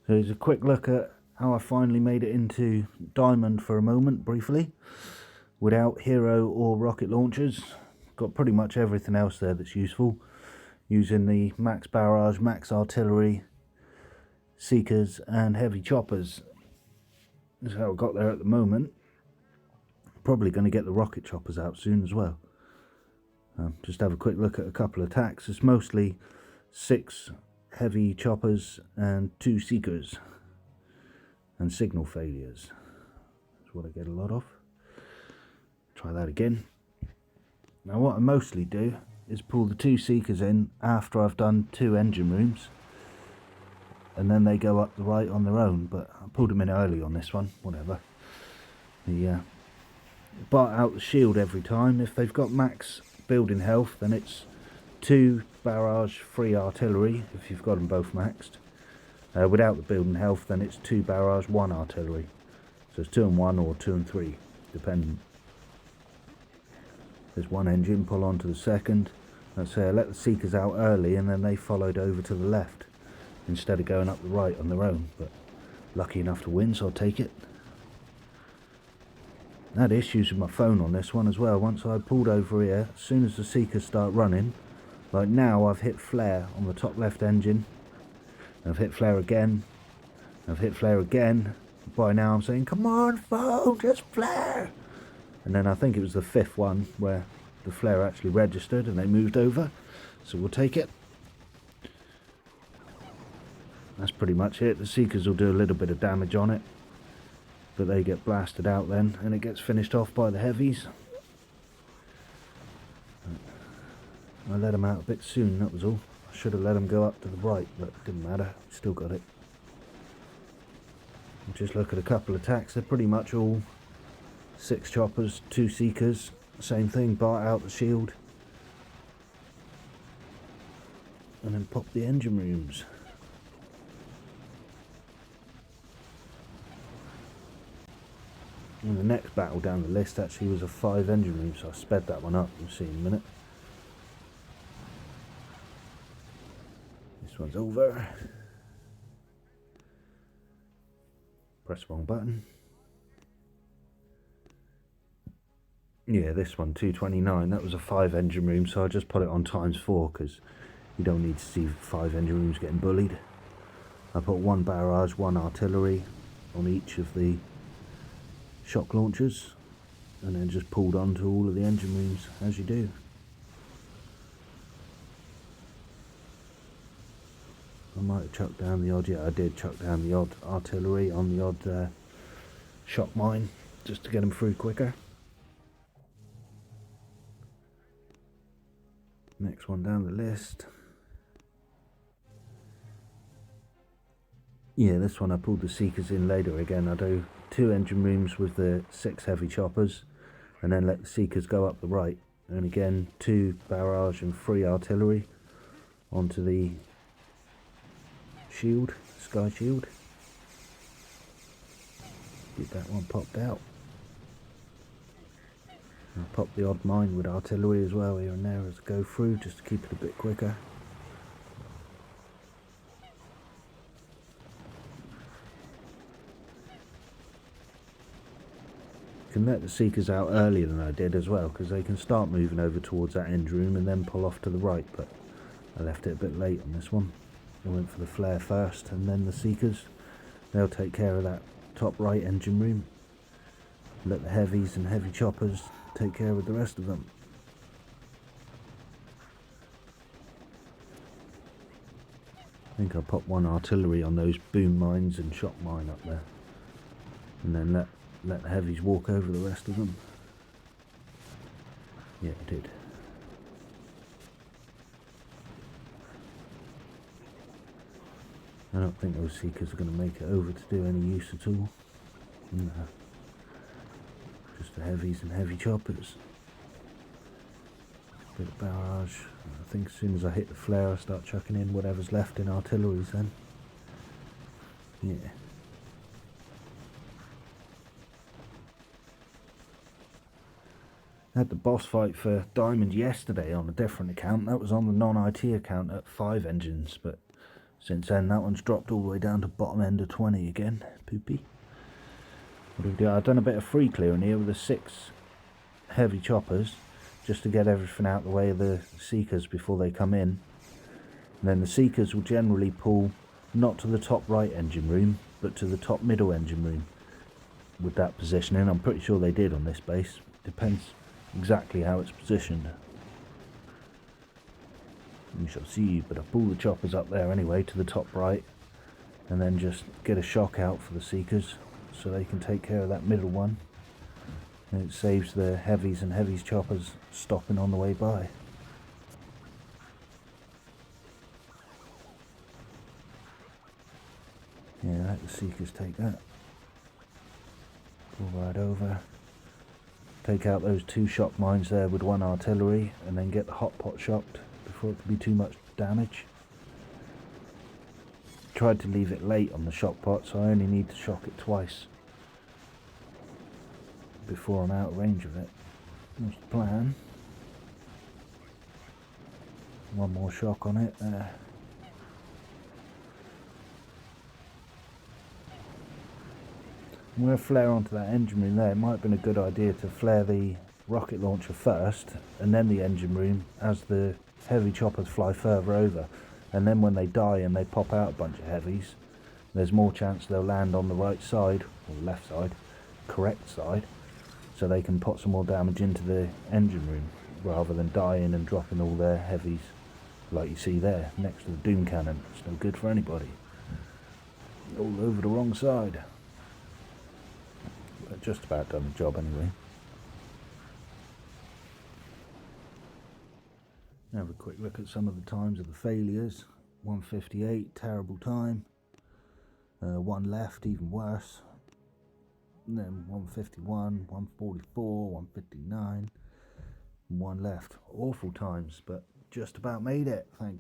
So here's a quick look at how I finally made it into Diamond for a moment, briefly, without hero or rocket launchers. Got pretty much everything else there that's useful, using the max barrage, max artillery, seekers and heavy choppers. That's how I got there at the moment. Probably going to get the rocket choppers out soon as well. Just have a quick look at a couple of attacks. It's mostly 6 heavy choppers and 2 seekers and signal failures. That's what I get a lot of. Try that again. Now what I mostly do is pull the 2 seekers in after I've done 2 engine rooms, and then they go up the right on their own, but I pulled them in early on this one, whatever. The bart out the shield every time. If they've got max building health, then it's 2 barrage, 3 artillery, if you've got them both maxed. Without the building health, then it's 2 barrage, 1 artillery. So it's 2 and 1 or 2 and 3, depending. There's 1 engine, pull on to the second. Let's say I let the seekers out early and then they followed over to the left instead of going up the right on their own, but lucky enough to win, so I'll take it. I had issues with my phone on this one as well. Once I pulled over here, as soon as the seekers start running, like now I've hit flare on the top left engine, I've hit flare again, I've hit flare again. By now I'm saying, come on phone, just flare. And then I think it was the 5th one where the flare actually registered and they moved over, so we'll take it. That's pretty much it. The seekers will do a little bit of damage on it, but they get blasted out then and it gets finished off by the heavies. I let them out a bit soon, that was all. I should have let them go up to the right, but it didn't matter, still got it. Just look at a couple of attacks, they're pretty much all 6 choppers, 2 seekers, same thing, bart out the shield and then pop the engine rooms. And the next battle down the list actually was a 5 engine room, so I sped that one up, you'll see in a minute. This one's over. Press the wrong button. Yeah, this one, 229, that was a 5 engine room, so I just put it on ×4 because you don't need to see 5 engine rooms getting bullied. I put 1 barrage, 1 artillery on each of the shock launchers, and then just pulled onto all of the engine rooms as you do. I might have chucked down the odd, yeah I did chuck down the odd artillery on the odd shock mine just to get them through quicker. Next one down the list. Yeah, this one I pulled the seekers in later again. I do 2 engine rooms with the 6 heavy choppers and then let the seekers go up the right, and again 2 barrage and 3 artillery onto the shield, sky shield. Get that one popped out. I'll pop the odd mine with artillery as well here and there as I go through, just to keep it a bit quicker. Can let the seekers out earlier than I did as well, because they can start moving over towards that end room and then pull off to the right, but I left it a bit late on this one. I went for the flare first and then the seekers. They'll take care of that top right engine room. Let the heavies and heavy choppers take care of the rest of them. I think I'll pop 1 artillery on those boom mines and shock mine up there, and then let the heavies walk over the rest of them. Yeah, I did. I don't think those seekers are going to make it over to do any use at all. No. Just the heavies and heavy choppers. Bit of barrage. I think as soon as I hit the flare I start chucking in whatever's left in artilleries then. Yeah. I had the boss fight for Diamond yesterday on a different account. That was on the non-IT account at 5 engines, but Since then, that one's dropped all the way down to bottom end of 20 again. Poopy. What do we do? I've done a bit of free clearing here with the 6 heavy choppers, just to get everything out the way of the seekers before they come in. And then the seekers will generally pull not to the top right engine room, but to the top middle engine room with that positioning. I'm pretty sure they did on this base. Depends exactly how it's positioned. We shall see, but I pull the choppers up there anyway to the top right, and then just get a shock out for the seekers so they can take care of that middle one. And it saves the heavies and heavies choppers stopping on the way by. Yeah, let the seekers take that. Pull right over. Take out those 2 shock mines there with 1 artillery, and then get the hot pot shocked before it can be too much damage. Tried to leave it late on the shock pot, so I only need to shock it twice before I'm out of range of it. That's the plan. 1 more shock on it there. I'm going to flare onto that engine room there. It might have been a good idea to flare the rocket launcher first and then the engine room as the heavy choppers fly further over, and then when they die and they pop out a bunch of heavies, there's more chance they'll land on the right side, or left side, correct side, so they can put some more damage into the engine room rather than dying and dropping all their heavies like you see there next to the doom cannon. It's no good for anybody. All over the wrong side. But just about done the job anyway. Have a quick look at some of the times of the failures. 158, terrible time. 1 left, even worse. And then 151, 144, 159, and 1 left. Awful times, but just about made it, thank